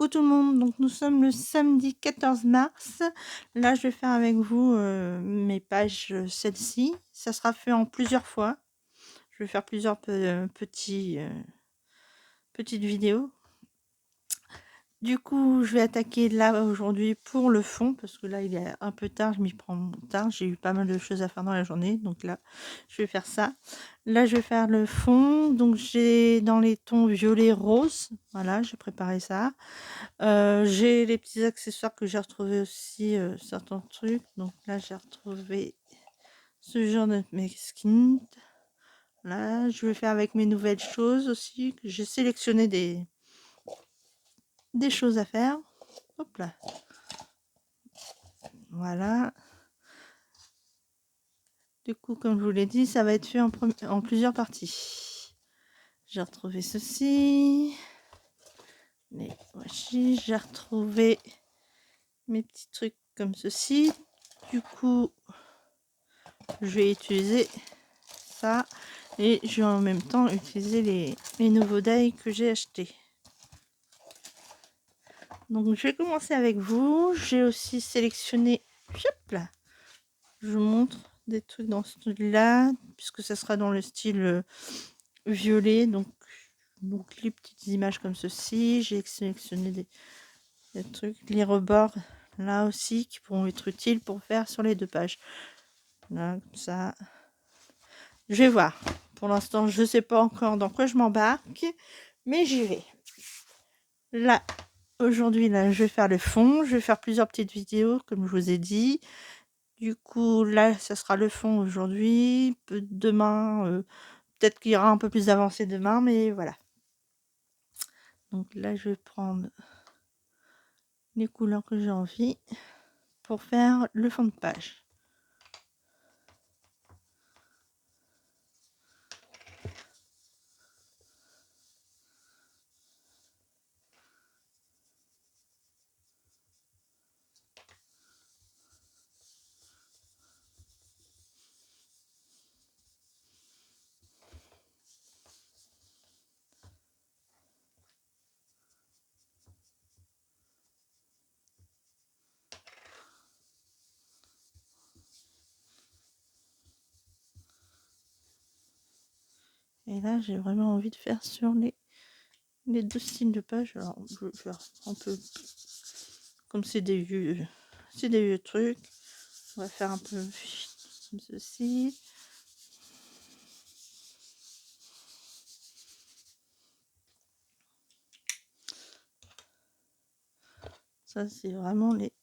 Coucou tout le monde, donc nous sommes le samedi 14 mars. Là, je vais faire avec vous mes pages, celle-ci. Ça sera fait en plusieurs fois. Je vais faire plusieurs petites vidéos. Du coup, je vais attaquer là aujourd'hui pour le fond, parce que là, il est un peu tard, je m'y prends tard. J'ai eu pas mal de choses à faire dans la journée, donc là, je vais faire ça. Là, je vais faire le fond, donc j'ai dans les tons violet rose. Voilà, j'ai préparé ça. J'ai les petits accessoires que j'ai retrouvés aussi, certains trucs. Donc là, j'ai retrouvé ce genre de skins. Là, je vais faire avec mes nouvelles choses aussi. Que j'ai sélectionné des choses à faire. Hop là. Voilà. Du coup, comme je vous l'ai dit, ça va être fait en plusieurs parties. J'ai retrouvé ceci. Les voici. J'ai retrouvé mes petits trucs comme ceci. Du coup, je vais utiliser ça et je vais en même temps utiliser les nouveaux die que j'ai achetés. Donc je vais commencer avec vous. J'ai aussi sélectionné, hop là, je vous montre des trucs dans ce style là, puisque ça sera dans le style violet. Donc les petites images comme ceci. J'ai sélectionné des trucs, les rebords là aussi qui pourront être utiles pour faire sur les deux pages. Là, comme ça. Je vais voir. Pour l'instant, je ne sais pas encore dans quoi je m'embarque, mais j'y vais. Là, aujourd'hui, là, je vais faire le fond. Je vais faire plusieurs petites vidéos, comme je vous ai dit. Du coup, là, ça sera le fond aujourd'hui. Demain, peut-être qu'il y aura un peu plus avancé demain, mais voilà. Donc là, je vais prendre les couleurs que j'ai envie pour faire le fond de page. Et là, j'ai vraiment envie de faire sur les deux styles de page. Alors, je vais faire un peu comme c'est des vieux trucs. On va faire un peu comme ceci. Ça, c'est vraiment les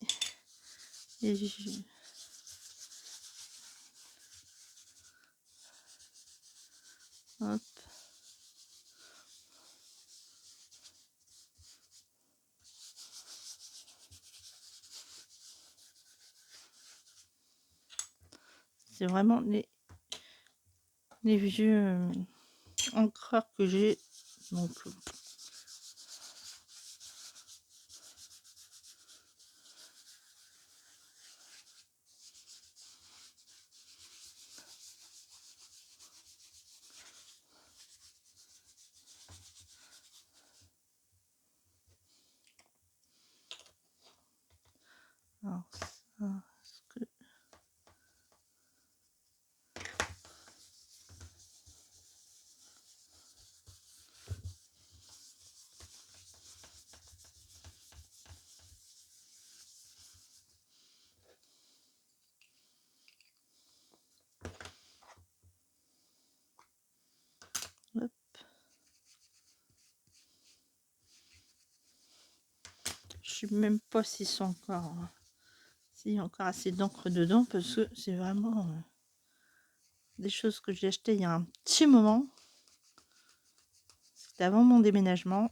hop. C'est vraiment les vieux encreurs que j'ai. Donc, alors ça, est-ce que hop. Je sais même pas s'ils sont encore, s'il y a encore assez d'encre dedans, parce que c'est vraiment des choses que j'ai achetées il y a un petit moment. C'était avant mon déménagement.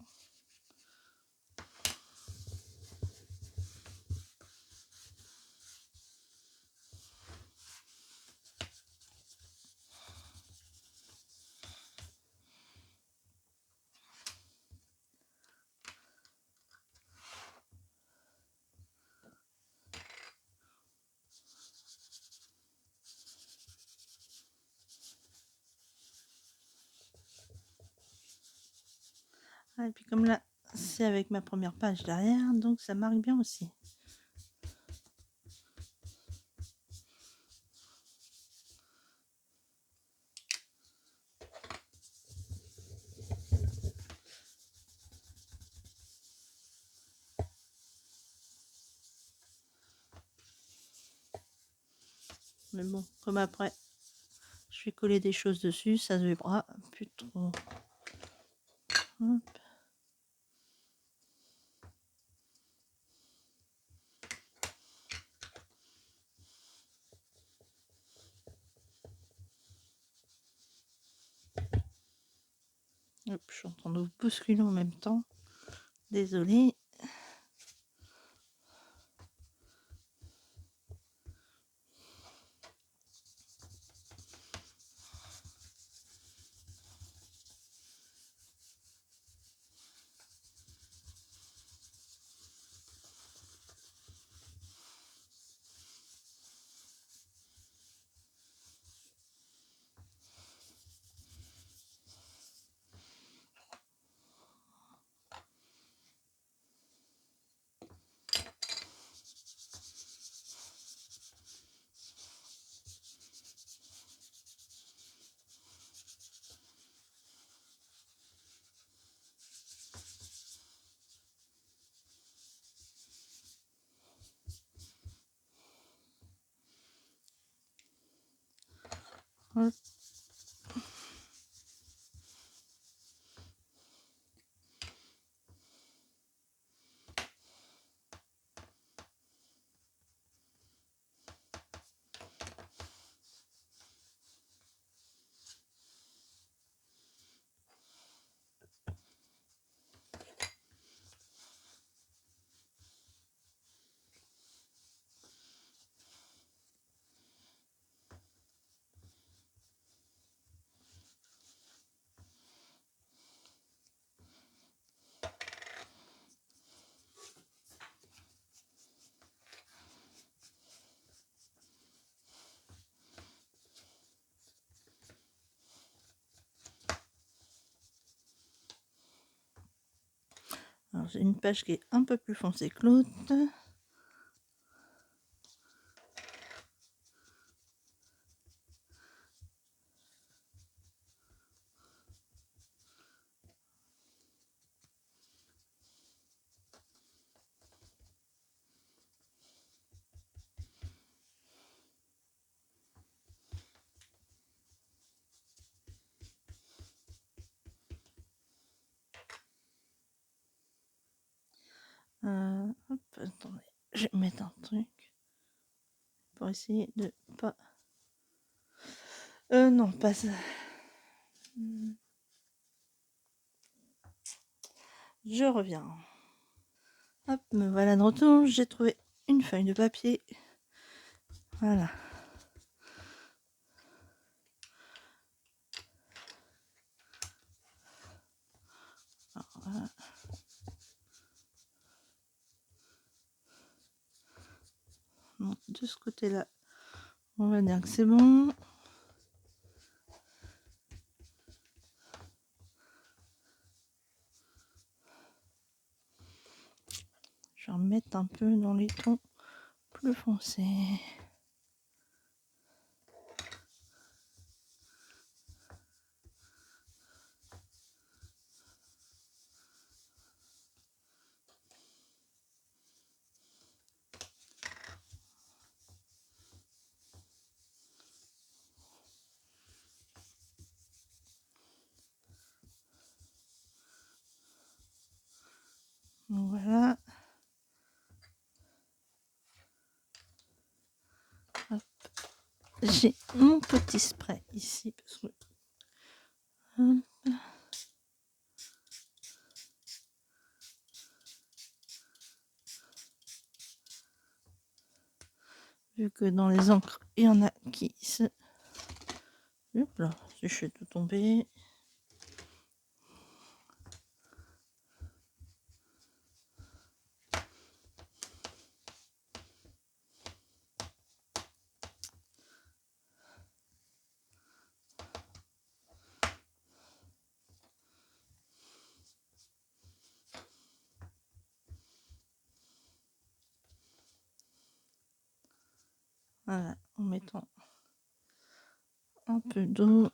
Ah, et puis comme là, c'est avec ma première page derrière, donc ça marque bien aussi. Mais bon, comme après, je vais coller des choses dessus, ça se verra plus trop. Hop. Hop, je suis en train de vous bousculer en même temps. Désolée. Hop. Alors j'ai une page qui est un peu plus foncée que l'autre. Hop, attendez, je vais mettre un truc pour essayer de pas... non, pas ça. Je reviens. Hop, me voilà de retour. J'ai trouvé une feuille de papier. Voilà. Alors, voilà. Donc, de ce côté-là, on va dire que c'est bon. Je vais remettre un peu dans les tons plus foncés. Donc, voilà. Hop. J'ai mon petit spray ici. Parce que... Hop. Vu que dans les encres, il y en a qui se... Hop là, si je fais tout tomber. Voilà, en mettant un peu d'eau,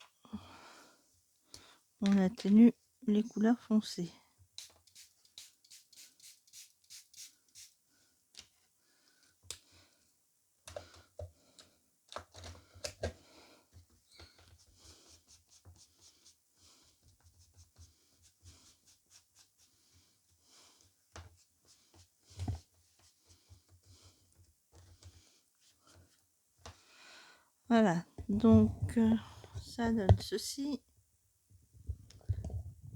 on atténue les couleurs foncées. Voilà, donc ça donne ceci.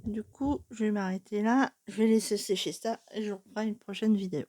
Du coup, je vais m'arrêter là. Je vais laisser sécher ça et je reprends une prochaine vidéo.